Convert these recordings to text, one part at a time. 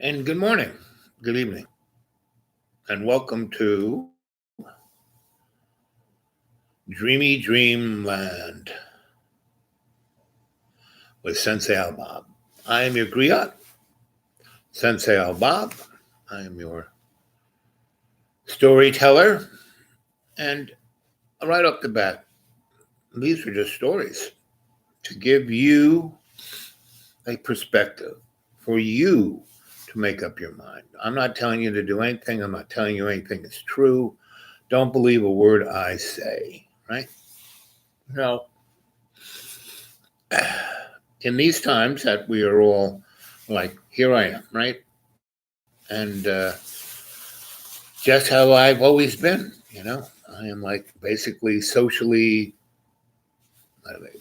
And good morning, good evening, and welcome to Dreamy Dreamland with Sensei Al Bob. I am your griot, Sensei Al Bob. I am your storyteller, and right off the bat, these are just stories to give you a perspective for you to make up your mind. I'm not telling you to do anything, I'm not telling you anything is true. Don't believe a word I say, right? No. In these times that we are all like, here I am, right? And just how I've always been. I am like basically socially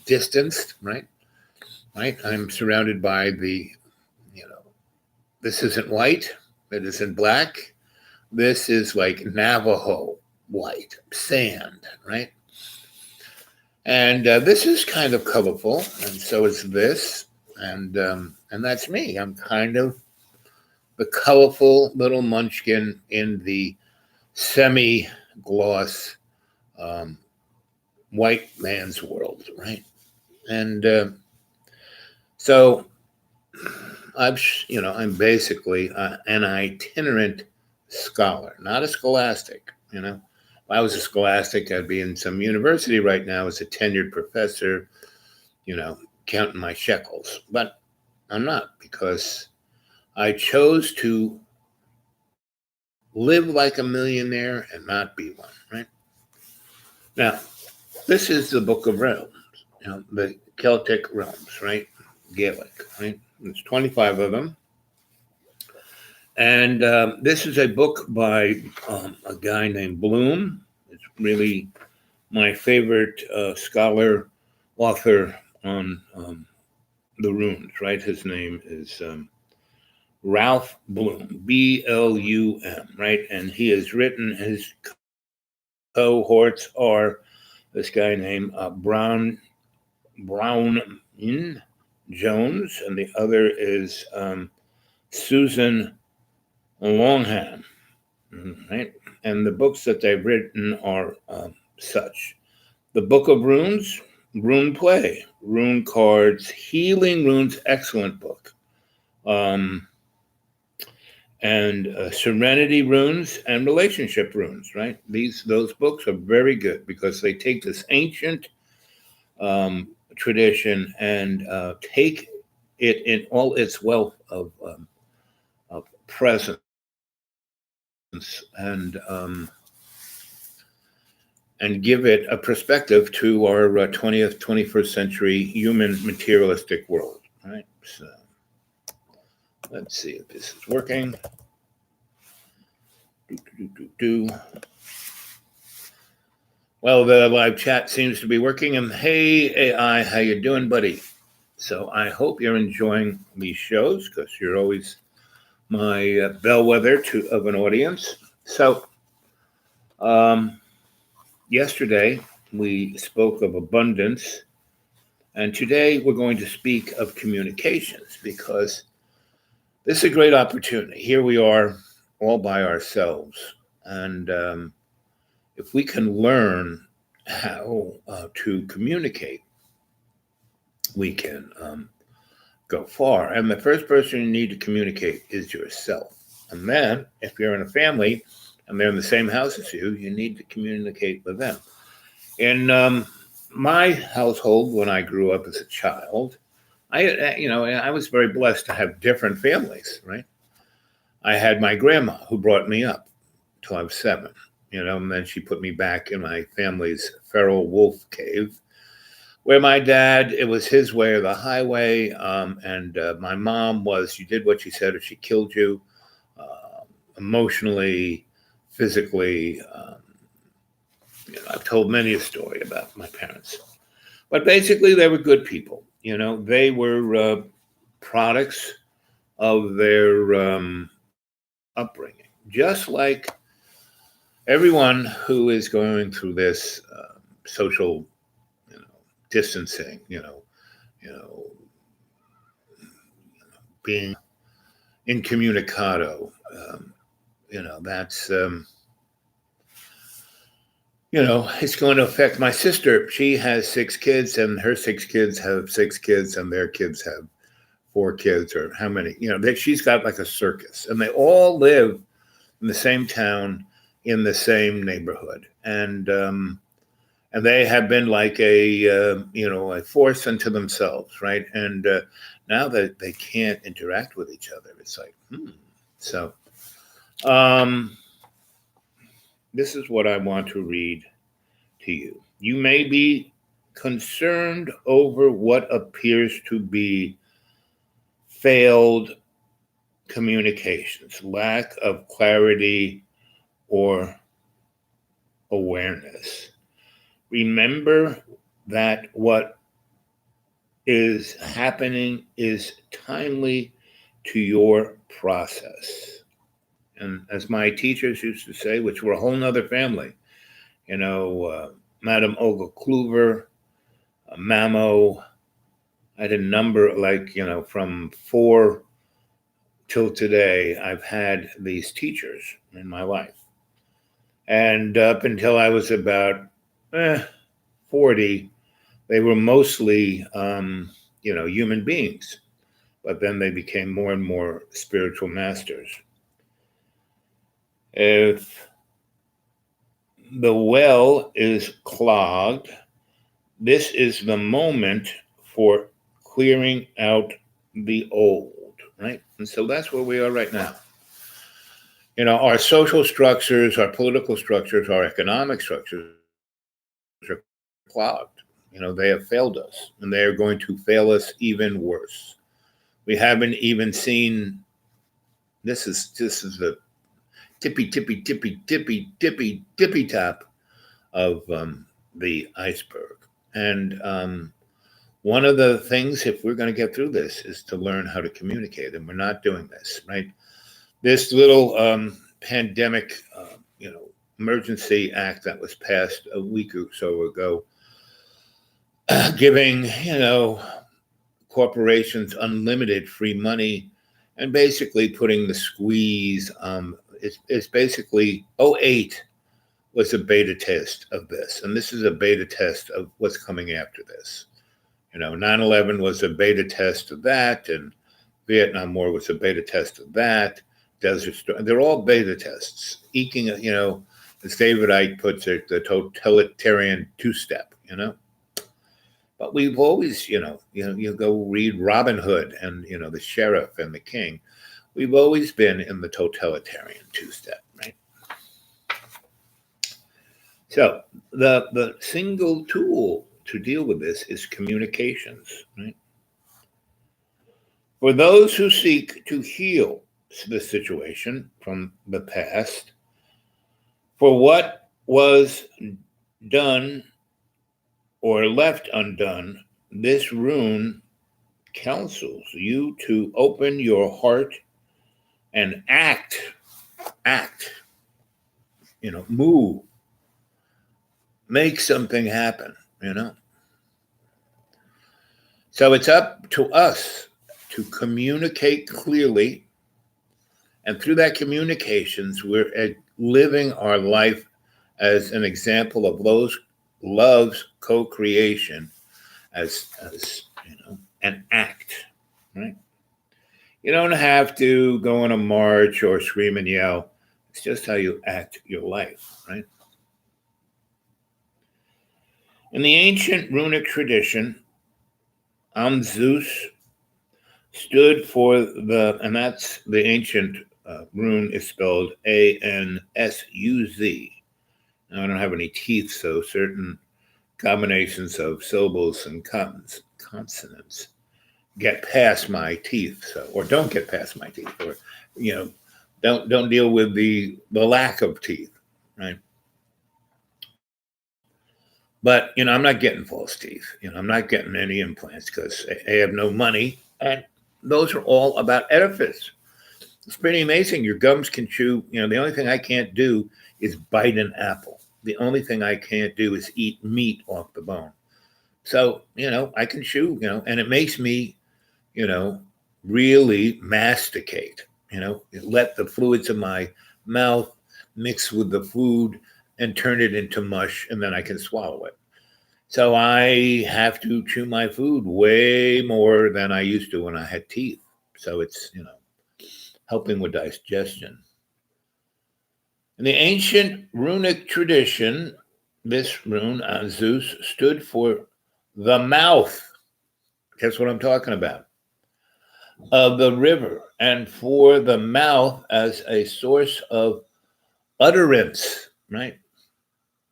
distanced, right? Right? I'm surrounded by this isn't white, it isn't black. This is like Navajo white, sand, right? And this is kind of colorful, and so is this, and that's me. I'm kind of the colorful little munchkin in the semi-gloss um, white man's world, right? And so I'm basically an itinerant scholar, not a scholastic. If I was a scholastic, I'd be in some university right now as a tenured professor, counting my shekels. But I'm not, because I chose to live like a millionaire and not be one, right? Now, this is the Book of Realms, the Celtic realms, right? Gaelic, right? There's 25 of them. And this is a book by a guy named Bloom. It's really my favorite scholar, author on the runes, right? His name is Ralph Bloom, Blum, right? And he has written, his cohorts are this guy named Brown Jones, and the other is Susan Longham, right? And the books that they've written are such: The Book of Runes, Rune Play, Rune Cards, Healing Runes, excellent book. And Serenity Runes and Relationship Runes, right? Those books are very good because they take this ancient tradition and take it in all its wealth of presence and give it a perspective to our 20th, 21st century human materialistic world, right? So let's see if this is working. Well, the live chat seems to be working. And hey, AI, how you doing, buddy? So I hope you're enjoying these shows, because you're always my bellwether of an audience. So yesterday we spoke of abundance, and today we're going to speak of communications, because this is a great opportunity. Here we are all by ourselves, and if we can learn how to communicate, we can go far. And the first person you need to communicate is yourself. And then, if you're in a family and they're in the same house as you, you need to communicate with them. In my household, when I grew up as a child, I was very blessed to have different families, right? I had my grandma who brought me up till I was 7, and then she put me back in my family's feral wolf cave, where my dad, it was his way or the highway, and my mom was, you did what she said or she killed you, emotionally, physically. I've told many a story about my parents. But basically, they were good people. They were products of their upbringing, just like everyone who is going through this social, distancing, being incommunicado. That's it's going to affect my sister. She has 6 kids, and her 6 kids have 6 kids, and their kids have 4 kids, or how many? She's got like a circus, and they all live in the same town, in the same neighborhood, and they have been like a force unto themselves, right? And now that they can't interact with each other, it's like, So, this is what I want to read to you. You may be concerned over what appears to be failed communications, lack of clarity or awareness. Remember that what is happening is timely to your process. And as my teachers used to say, which were a whole nother family, Madam Olga Kluver, Mamo, I had a number from 4 till today, I've had these teachers in my life. And up until I was about 40, they were mostly, human beings. But then they became more and more spiritual masters. If the well is clogged, this is the moment for clearing out the old, right? And so that's where we are right now. Our social structures, our political structures, our economic structures are clogged. They have failed us, and they are going to fail us even worse. We haven't even seen, this is the tippy top of the iceberg. And one of the things, if we're going to get through this, is to learn how to communicate, and we're not doing this, right? This little pandemic, emergency act that was passed a week or so ago, giving, corporations unlimited free money, and basically putting the squeeze. It's basically 2008 was a beta test of this, and this is a beta test of what's coming after this. 9/11 was a beta test of that, and Vietnam War was a beta test of that. Desert Storm, they're all beta tests, eking, as David Icke puts it, the totalitarian two-step, But we've always, you go read Robin Hood and, the sheriff and the king. We've always been in the totalitarian two-step, right? So the single tool to deal with this is communications, right? For those who seek to heal the situation from the past, for what was done or left undone, this rune counsels you to open your heart and act, move, make something happen, So it's up to us to communicate clearly, and through that communications, we're living our life as an example of love's co-creation, as an act, right? You don't have to go on a march or scream and yell. It's just how you act your life, right? In the ancient runic tradition, Zeus stood for and that's the ancient rune is spelled Ansuz. Now, I don't have any teeth, so certain combinations of syllables and consonants get past my teeth, or don't get past my teeth, or don't deal with the lack of teeth, right? But I'm not getting false teeth. I'm not getting any implants because I have no money, and those are all about edifice. It's pretty amazing. Your gums can chew. The only thing I can't do is bite an apple. The only thing I can't do is eat meat off the bone. So, I can chew, and it makes me, really masticate. let the fluids in my mouth mix with the food and turn it into mush, and then I can swallow it. So I have to chew my food way more than I used to when I had teeth. So it's, helping with digestion. In the ancient runic tradition, this rune, Zeus, stood for the mouth. That's what I'm talking about. Of the river, and for the mouth as a source of utterance, right?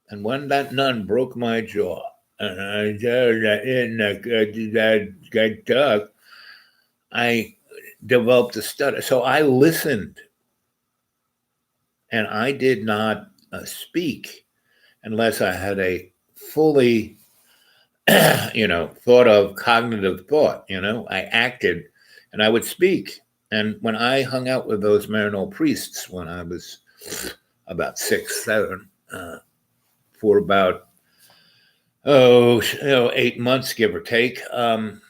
And when that nun broke my jaw, and I talk, I developed a stutter. So I listened, and I did not speak unless I had a fully, thought of cognitive thought. I acted, and I would speak. And when I hung out with those Maryknoll priests when I was about 6, 7, for about 8 months, give or take, and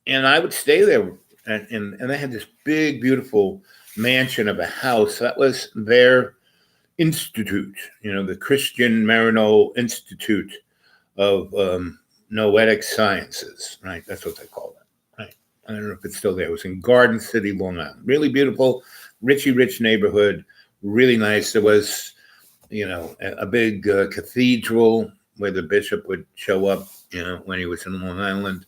I would stay there, and they had this big, beautiful mansion of a house that was their institute, the Christian Maryknoll Institute of Noetic Sciences, right? That's what they call it, right? I don't know if it's still there. It was in Garden City, Long Island. Really beautiful, rich neighborhood, really nice. There was, a big cathedral where the bishop would show up, when he was in Long Island,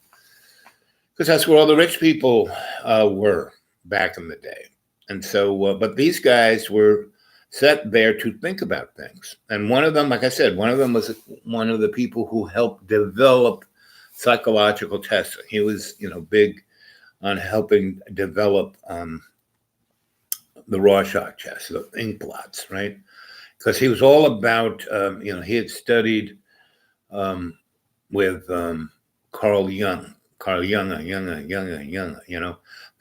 because that's where all the rich people were back in the day. And so, but these guys were set there to think about things. And one of them, like I said, one of them was one of the people who helped develop psychological testing. He was, big on helping develop the Rorschach test, the ink blots, right? Because he was all about, he had studied with Carl Jung,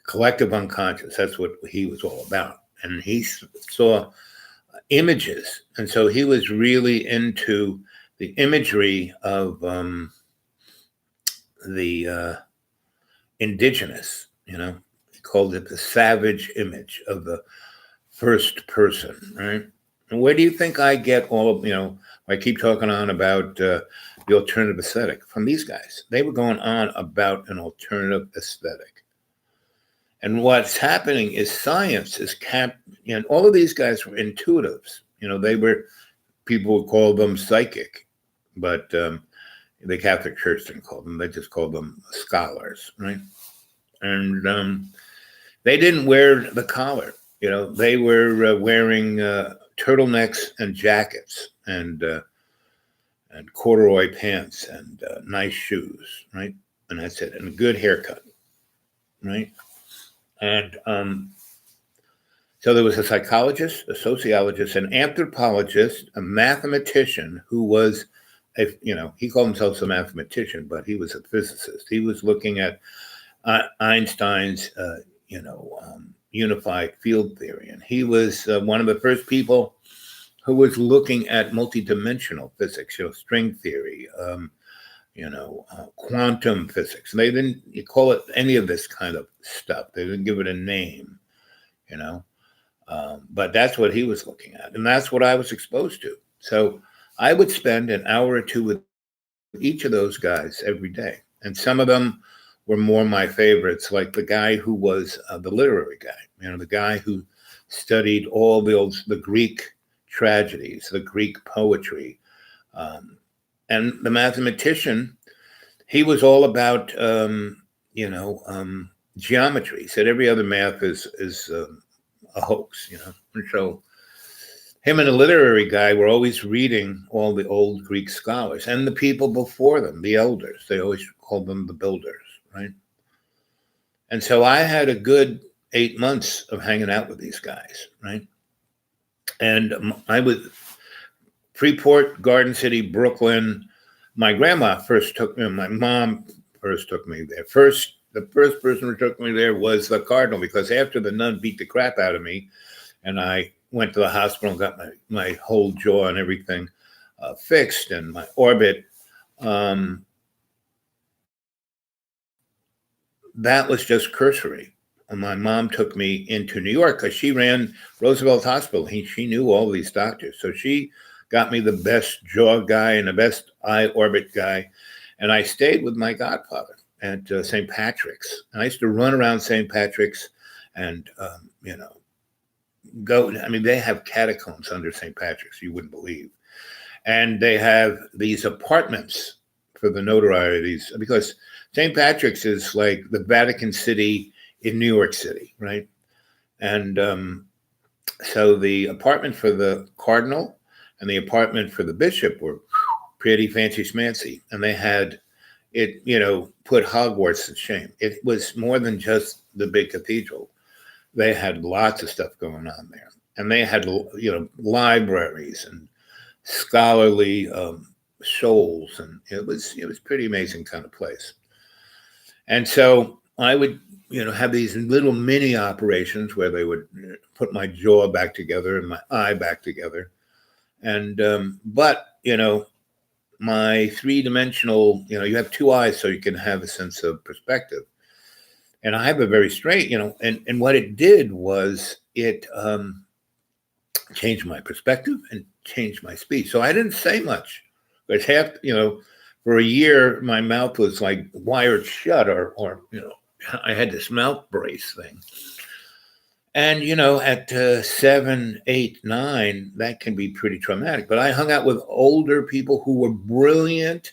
collective unconscious. That's what he was all about. And he saw images. And so he was really into the imagery of the indigenous, he called it the savage image of the first person, right? And where do you think I get all of, I keep talking on about the alternative aesthetic from these guys. They were going on about an alternative aesthetic. And what's happening is science is and all of these guys were intuitives. They were, people would call them psychic, but the Catholic Church didn't call them. They just called them scholars, right? And they didn't wear the collar. They were wearing turtlenecks and jackets and corduroy pants and nice shoes, right? And that's it. And a good haircut, right? And so there was a psychologist, a sociologist, an anthropologist, a mathematician who was, he called himself a mathematician, but he was a physicist. He was looking at Einstein's, unified field theory. And he was one of the first people who was looking at multidimensional physics, string theory, quantum physics. And they didn't call it any of this kind of stuff. They didn't give it a name, but that's what he was looking at. And that's what I was exposed to. So I would spend an hour or two with each of those guys every day. And some of them were more my favorites, like the guy who was the literary guy, the guy who studied all the Greek tragedies, the Greek poetry. And the mathematician, he was all about, geometry. He said every other math is a hoax, And so him and the literary guy were always reading all the old Greek scholars and the people before them, the elders. They always called them the builders, right? And so I had a good 8 months of hanging out with these guys, right? And I was Freeport, Garden City, Brooklyn. My grandma first took me, my mom first took me there. The first person who took me there was the cardinal, because after the nun beat the crap out of me and I went to the hospital and got my whole jaw and everything fixed and my orbit, that was just cursory. my mom took me into New York because she ran Roosevelt Hospital. She knew all these doctors. So she got me the best jaw guy and the best eye orbit guy. And I stayed with my godfather at St. Patrick's. And I used to run around St. Patrick's and, go. I mean, they have catacombs under St. Patrick's, you wouldn't believe. And they have these apartments for the notorieties because St. Patrick's is like the Vatican City in New York City, right? And so the apartment for the cardinal and the apartment for the bishop were pretty fancy schmancy. And they had it, put Hogwarts to shame. It was more than just the big cathedral. They had lots of stuff going on there. And they had, libraries and scholarly shoals. And it was pretty amazing kind of place. And so I would, have these little mini operations where they would put my jaw back together and my eye back together. And, but, my three-dimensional, you have two eyes so you can have a sense of perspective. And I have a very straight, and what it did was it changed my perspective and changed my speech. So I didn't say much. But for a year, my mouth was like wired shut or I had this mouth brace thing. And, at 7, 8, 9, that can be pretty traumatic. But I hung out with older people who were brilliant,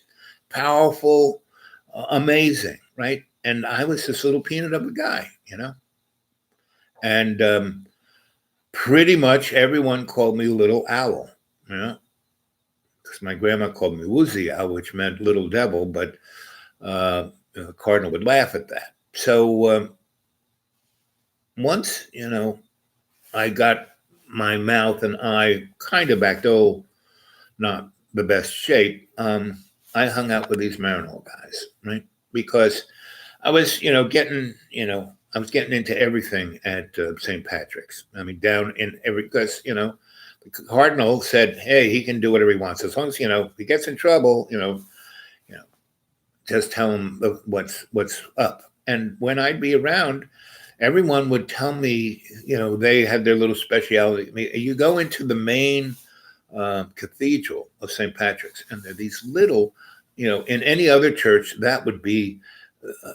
powerful, amazing, right? And I was this little peanut of a guy, And pretty much everyone called me Little Owl, because my grandma called me Woozy Owl, which meant Little Devil, but Cardinal would laugh at that. So once, I got my mouth and eye kind of back to not the best shape, I hung out with these Marinol guys, right? Because I was, getting into everything at St. Patrick's. I mean, down in because, the Cardinal said, hey, he can do whatever he wants. As long as, if he gets in trouble, just tell him what's up. And when I'd be around, everyone would tell me, they had their little speciality. I mean, you go into the main cathedral of St. Patrick's, and there are these little, in any other church, that would be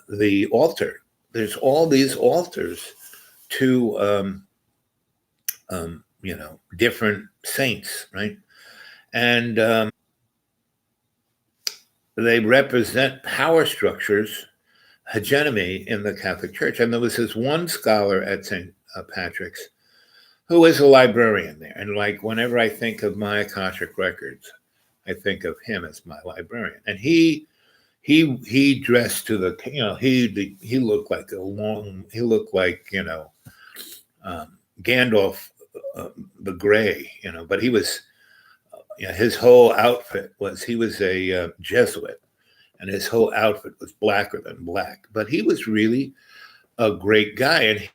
the altar. There's all these altars to, different saints, right? And they represent power structures, hegemony in the Catholic Church. And there was this one scholar at St. Patrick's who was a librarian there. And like whenever I think of my Akashic records, I think of him as my librarian. And he dressed to the, he looked like Gandalf the Gray, but he was, his whole outfit was, he was a Jesuit. And his whole outfit was blacker than black. But he was really a great guy. And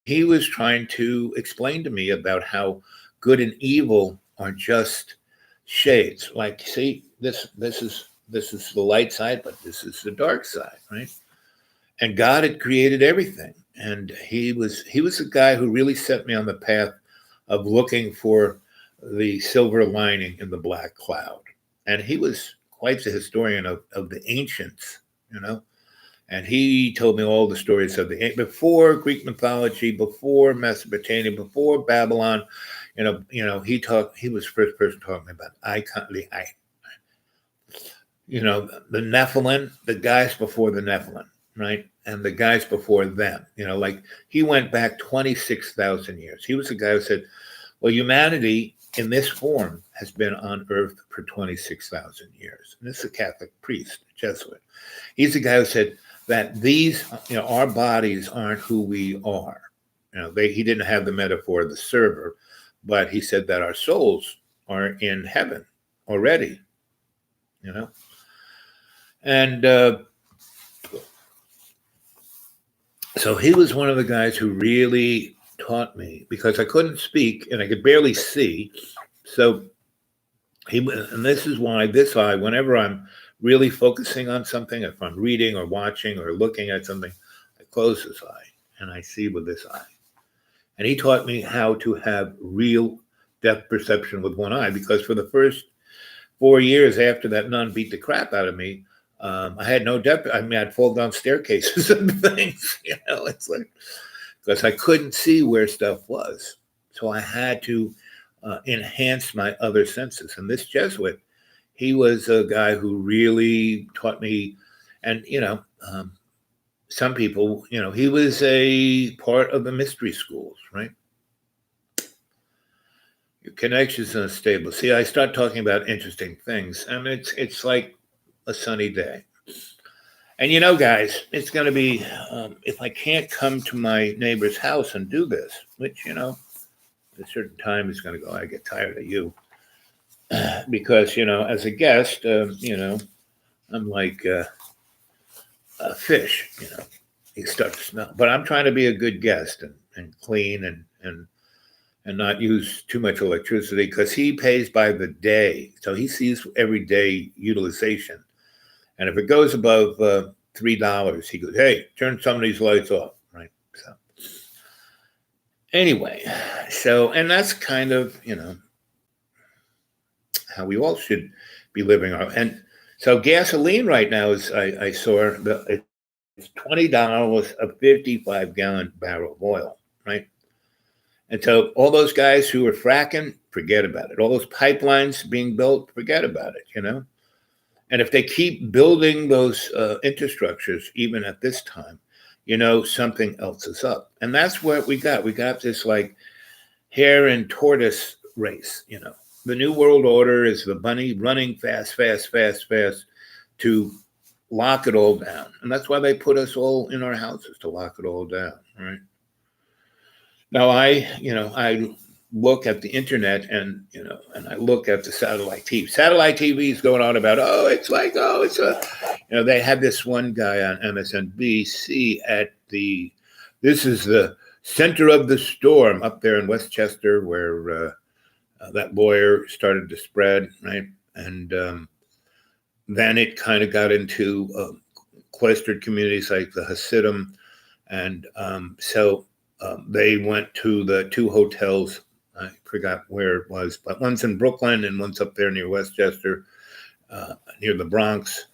he was trying to explain to me about how good and evil are just shades. Like, see, this is the light side, but this is the dark side, right? And God had created everything. And he was the guy who really set me on the path of looking for the silver lining in the black cloud. And he was quite the historian of the ancients, and he told me all the stories of before Greek mythology, before Mesopotamia, before Babylon. He was the first person talking about the Nephilim, the guys before the Nephilim, right, and the guys before them. Like he went back 26,000 years. He was the guy who said, "Well, humanity in this form has been on Earth for 26,000 years. And this is a Catholic priest, Jesuit. He's the guy who said that these, our bodies aren't who we are. He didn't have the metaphor of the server, but he said that our souls are in heaven already, And so he was one of the guys who really taught me, because I couldn't speak and I could barely see. So and this is why this eye, whenever I'm really focusing on something, if I'm reading or watching or looking at something, I close this eye, and I see with this eye. And he taught me how to have real depth perception with one eye, because for the first 4 years after that nun beat the crap out of me, I had no depth. I mean, I'd fall down staircases and things, it's like, because I couldn't see where stuff was. So I had to enhance my other senses. And this Jesuit, he was a guy who really taught me, and, some people, he was a part of the mystery schools, right? Your connections are unstable. See, I start talking about interesting things, and it's like a sunny day. And guys, it's going to be, if I can't come to my neighbor's house and do this, which, at a certain time is going to go, I get tired of you. Because, as a guest, I'm like a fish, you start to smell. But I'm trying to be a good guest and clean and not use too much electricity, because he pays by the day. So he sees every day utilization. And if it goes above $3, he goes, hey, turn some of these lights off, right? So anyway, and that's kind of, how we all should be living our. And so gasoline right now is, I saw it's $20 a 55-gallon barrel of oil, right? And so all those guys who are fracking, forget about it. All those pipelines being built, forget about it, And if they keep building those infrastructures, even at this time, something else is up. And that's what we got. We got this like hare and tortoise race, The New World Order is the bunny running fast, fast, fast, fast to lock it all down. And that's why they put us all in our houses, to lock it all down, right? Now, I look at the internet and I look at the satellite TV. Satellite TV is going on about, they had this one guy on MSNBC this is the center of the storm up there in Westchester, where that lawyer started to spread, right? And then it kind of got into cloistered communities like the Hasidim. And so they went to the two hotels. I forgot where it was, but one's in Brooklyn and one's up there near Westchester, near the Bronx.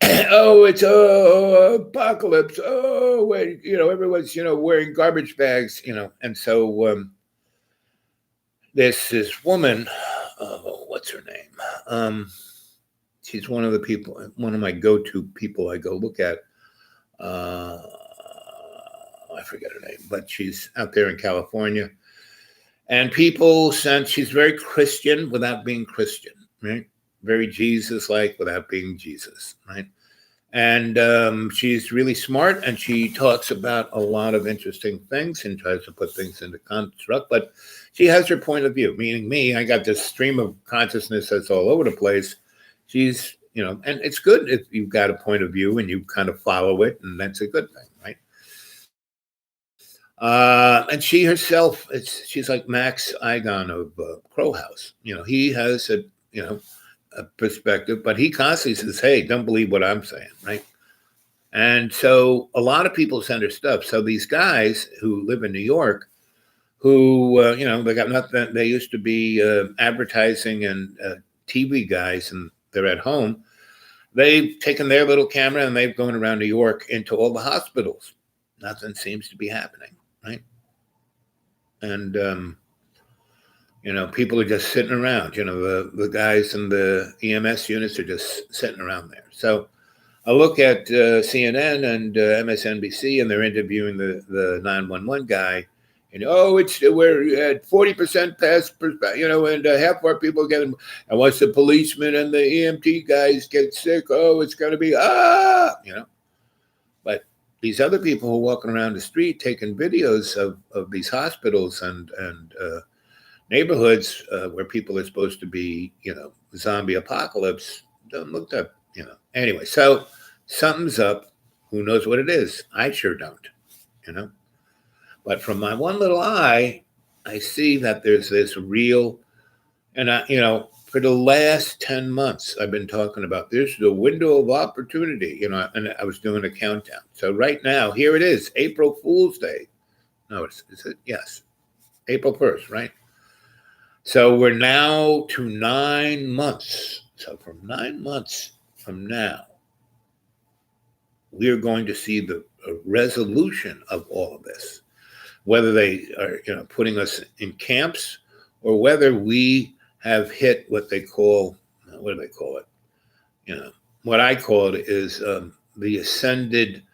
It's apocalypse. Oh, wait, everyone's, wearing garbage bags, And so there's this woman, what's her name? She's one of the people, one of my go-to people I go look at. I forget her name, but she's out there in California. And people sense she's very Christian without being Christian, right? Very Jesus-like without being Jesus, right? And she's really smart, and she talks about a lot of interesting things and tries to put things into construct, but she has her point of view, meaning me. I got this stream of consciousness that's all over the place. She's, and it's good if you've got a point of view and you kind of follow it, and that's a good thing, right? And she herself, she's like Max Igon of Crow House. He has a perspective, but he constantly says, hey, don't believe what I'm saying, right? And so a lot of people send her stuff. So these guys who live in New York, who, they got nothing, they used to be advertising and TV guys, and they're at home. They've taken their little camera and they've gone around New York into all the hospitals. Nothing seems to be happening, right? And, people are just sitting around. The guys in the EMS units are just sitting around there. So I look at CNN and MSNBC, and they're interviewing the 911 guy. And we're at 40% pass, and half our people getting. And once the policemen and the EMT guys get sick, it's going to be But these other people who are walking around the street taking videos of these hospitals and neighborhoods where people are supposed to be, zombie apocalypse, don't look up, Anyway, so something's up. Who knows what it is? I sure don't, But from my one little eye, I see that there's this real, and For the last 10 months, I've been talking about this, the window of opportunity, and I was doing a countdown. So right now, here it is, April Fool's Day. No, is it? Yes, April 1st, right? So we're now to 9 months. So from 9 months from now, we're going to see the resolution of all of this, whether they are, putting us in camps or whether we have hit what they call, what do they call it? What I call it is the ascended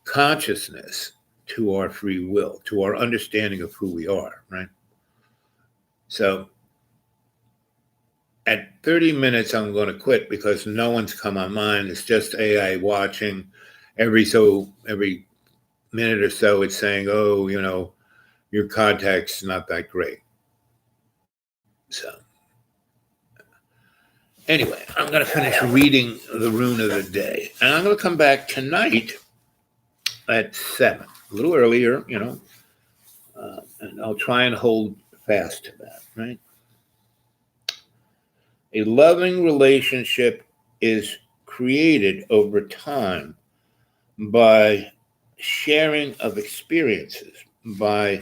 consciousness to our free will, to our understanding of who we are, right? So at 30 minutes, I'm going to quit because no one's come on mine. It's just AI watching. Every minute or so, it's saying, oh, your contact's not that great. So anyway, I'm going to finish reading the rune of the day. And I'm going to come back tonight at 7, a little earlier, and I'll try and hold fast to that, right? A loving relationship is created over time by sharing of experiences, by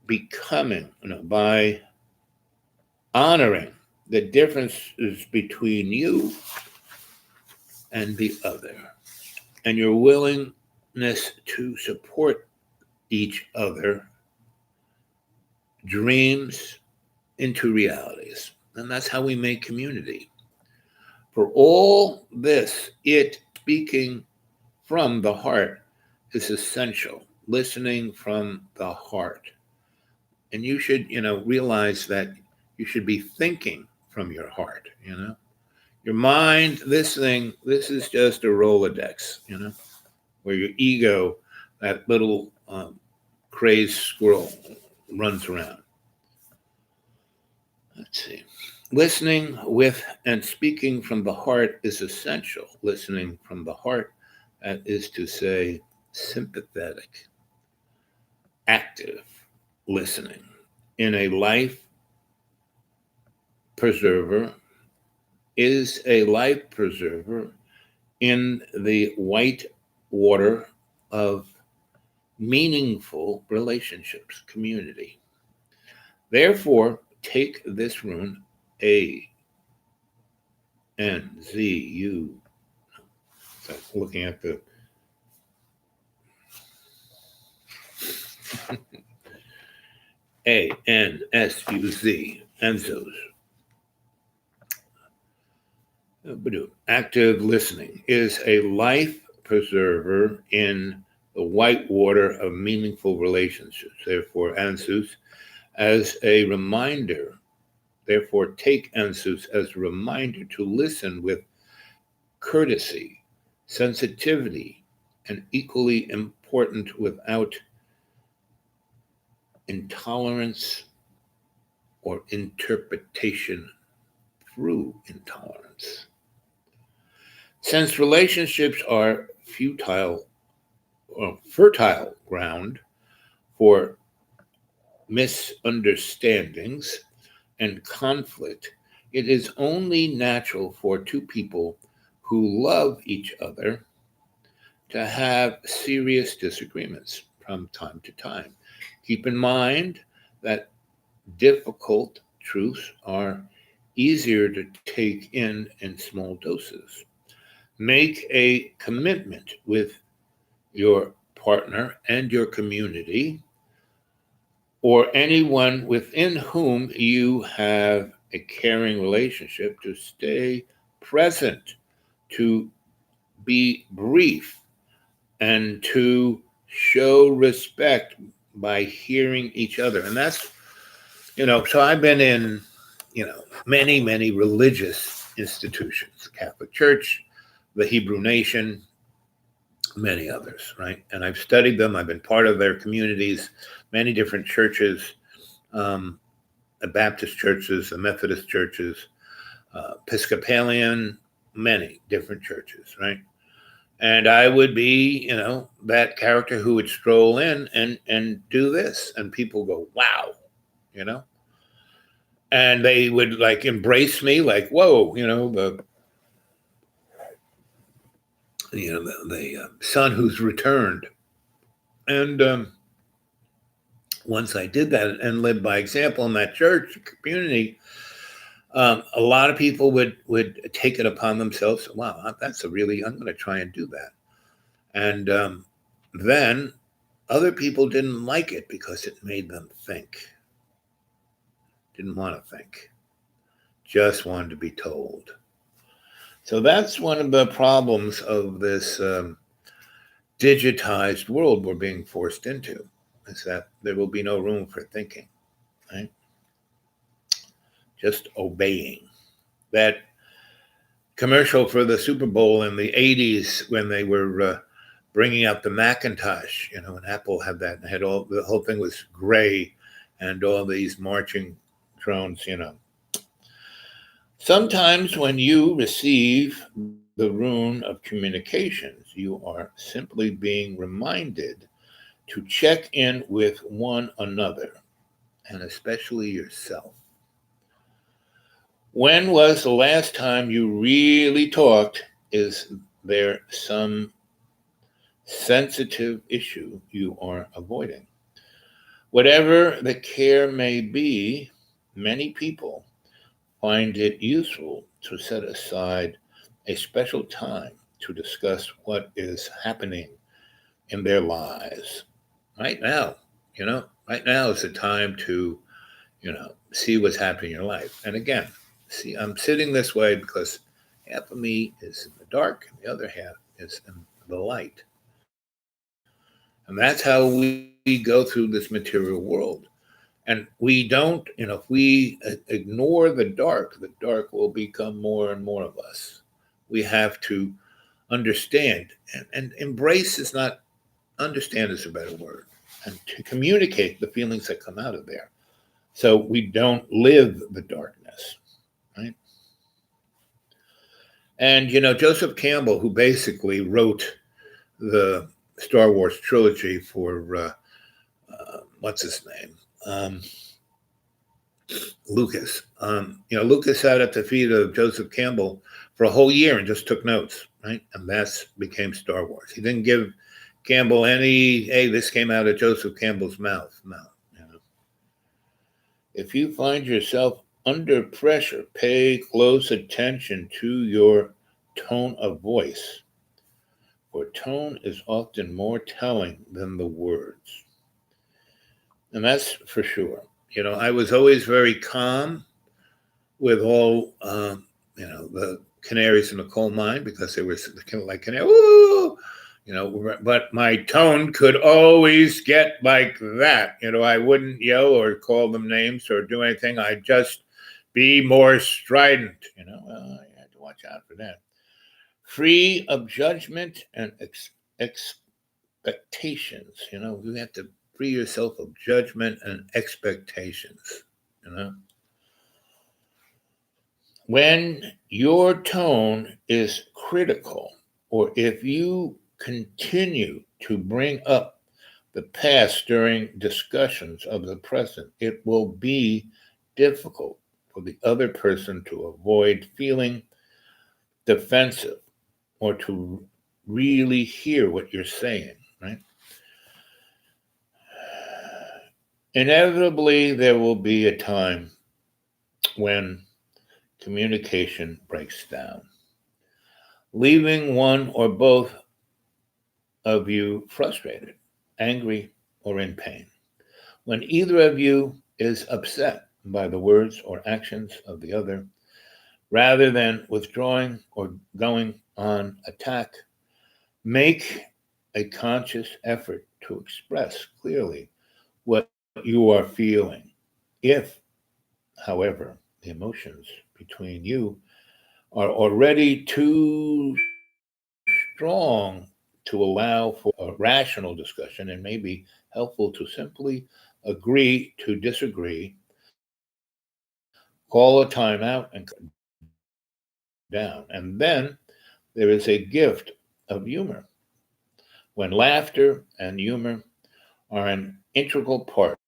becoming, by honoring the differences between you and the other, and your willingness to support each other dreams into realities. And that's how we make community. For all this, it speaking from the heart is essential, listening from the heart. And you should, realize that you should be thinking from your heart, Your mind, this is just a Rolodex, where your ego, that little crazed squirrel, runs around. Let's see. Listening with and speaking from the heart is essential. Listening from the heart, that is to say, sympathetic, active listening in a life preserver is a life preserver in the white water of meaningful relationships, community. Therefore, take this rune, ANZU. So looking at the ANSUZ, ANZUZ. Active listening is a life preserver in the white water of meaningful relationships. Therefore, ANSUS as a reminder. Therefore, take ANSUS as a reminder to listen with courtesy, sensitivity, and equally important without intolerance or interpretation through intolerance. Since relationships are fertile ground for misunderstandings and conflict, it is only natural for two people who love each other to have serious disagreements from time to time. Keep in mind that difficult truths are easier to take in small doses. Make a commitment with your partner and your community, or anyone within whom you have a caring relationship, to stay present, to be brief, and to show respect by hearing each other. And that's, so I've been in, many, many religious institutions, Catholic Church, the Hebrew Nation, many others, right? And I've studied them. I've been part of their communities, many different churches, the Baptist churches, the Methodist churches, Episcopalian, many different churches, right? And I would be, that character who would stroll in and do this, and people go, wow, and they would like embrace me, like, whoa, the son who's returned. And once I did that and lived by example in that church community, a lot of people would take it upon themselves. Wow, I'm going to try and do that. And then other people didn't like it because it made them think. Didn't want to think, just wanted to be told. So that's one of the problems of this digitized world we're being forced into, is that there will be no room for thinking, right? Just obeying. That commercial for the Super Bowl in the 80s when they were bringing out the Macintosh, and Apple had that, and the whole thing was gray and all these marching drones. Sometimes when you receive the rune of communications, you are simply being reminded to check in with one another, and especially yourself. When was the last time you really talked? Is there some sensitive issue you are avoiding? Whatever the care may be, many people find it useful to set aside a special time to discuss what is happening in their lives. Right now, right now is the time to, see what's happening in your life. And again, see, I'm sitting this way because half of me is in the dark and the other half is in the light. And that's how we go through this material world. And we don't, if we ignore the dark will become more and more of us. We have to understand, and embrace is not, understand is a better word, and to communicate the feelings that come out of there, so we don't live the darkness, right? And Joseph Campbell, who basically wrote the Star Wars trilogy for what's his name, Lucas. Lucas sat at the feet of Joseph Campbell for a whole year and just took notes, right? And that's became Star Wars. He didn't give Campbell any, hey, this came out of Joseph Campbell's mouth. No. If you find yourself under pressure, pay close attention to your tone of voice, for tone is often more telling than the words. And that's for sure. I was always very calm with all, the canaries in the coal mine, because they were kind of like canary, woo, but my tone could always get like that. I wouldn't yell or call them names or do anything. I'd just be more strident. I had to watch out for that. Free of judgment and expectations. You have to free yourself of judgment and expectations. When your tone is critical, or if you continue to bring up the past during discussions of the present, it will be difficult for the other person to avoid feeling defensive or to really hear what you're saying, right? Inevitably, there will be a time when communication breaks down, leaving one or both of you frustrated, angry, or in pain. When either of you is upset by the words or actions of the other, rather than withdrawing or going on attack, make a conscious effort to express clearly what you are feeling. If, however, the emotions between you are already too strong to allow for a rational discussion, and may be helpful to simply agree to disagree, call a timeout, and down. And then there is a gift of humor. When laughter and humor are an integral part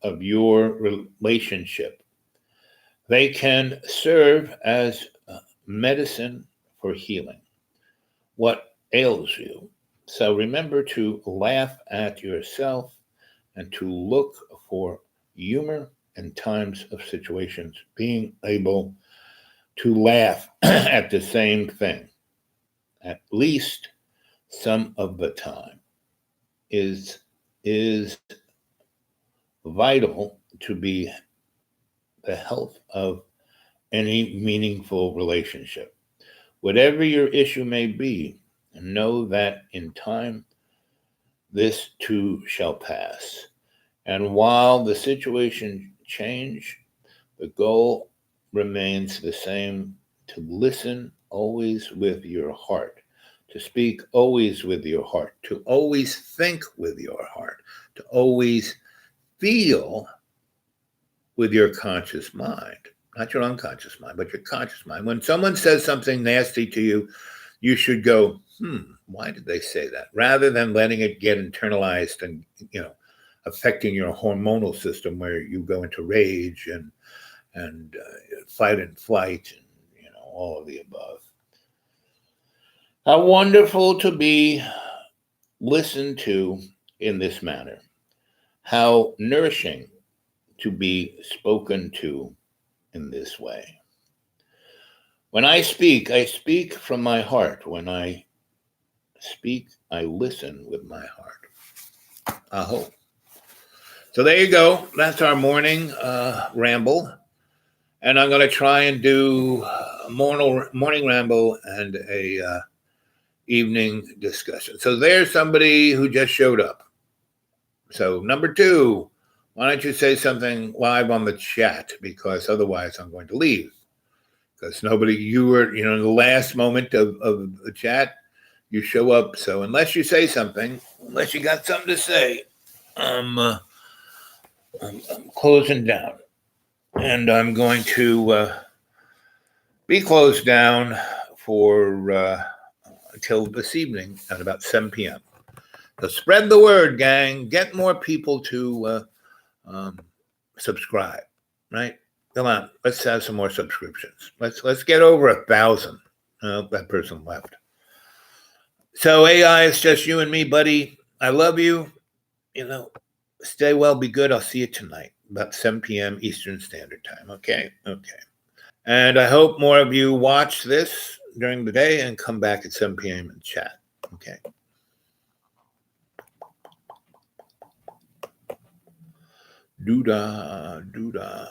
of your relationship, They can serve as medicine for healing what ails you. So remember to laugh at yourself and to look for humor in times of situations, being able to laugh at the same thing, at least some of the time, is vital to be the health of any meaningful relationship. Whatever your issue may be, know that in time this too shall pass. And while the situation change, the goal remains the same: to listen always with your heart, to speak always with your heart, to always think with your heart, to always feel with your conscious mind. Not your unconscious mind, but your conscious mind. When someone says something nasty to you, you should go, why did they say that? Rather than letting it get internalized and, affecting your hormonal system where you go into rage and fight and flight and, all of the above. How wonderful to be listened to in this manner. How nourishing to be spoken to in this way. When I speak from my heart. When I speak, I listen with my heart. Aho. So there you go. That's our morning ramble. And I'm going to try and do a morning ramble and a evening discussion. So there's somebody who just showed up. So number 2, why don't you say something live on the chat? Because otherwise I'm going to leave. Because you were, in the last moment of the chat, you show up. So unless you say something, unless you got something to say, I'm closing down. And I'm going to be closed down for until this evening at about 7 p.m. So spread the word, gang. Get more people to subscribe, right? Come on, let's have some more subscriptions. Let's get over 1,000. That person left. So AI, it's just you and me, buddy. I love you. Stay well, be good. I'll see you tonight, about 7 p.m. Eastern Standard Time. Okay. And I hope more of you watch this during the day and come back at 7 p.m. and chat. Okay. Doo-dah, doo-dah.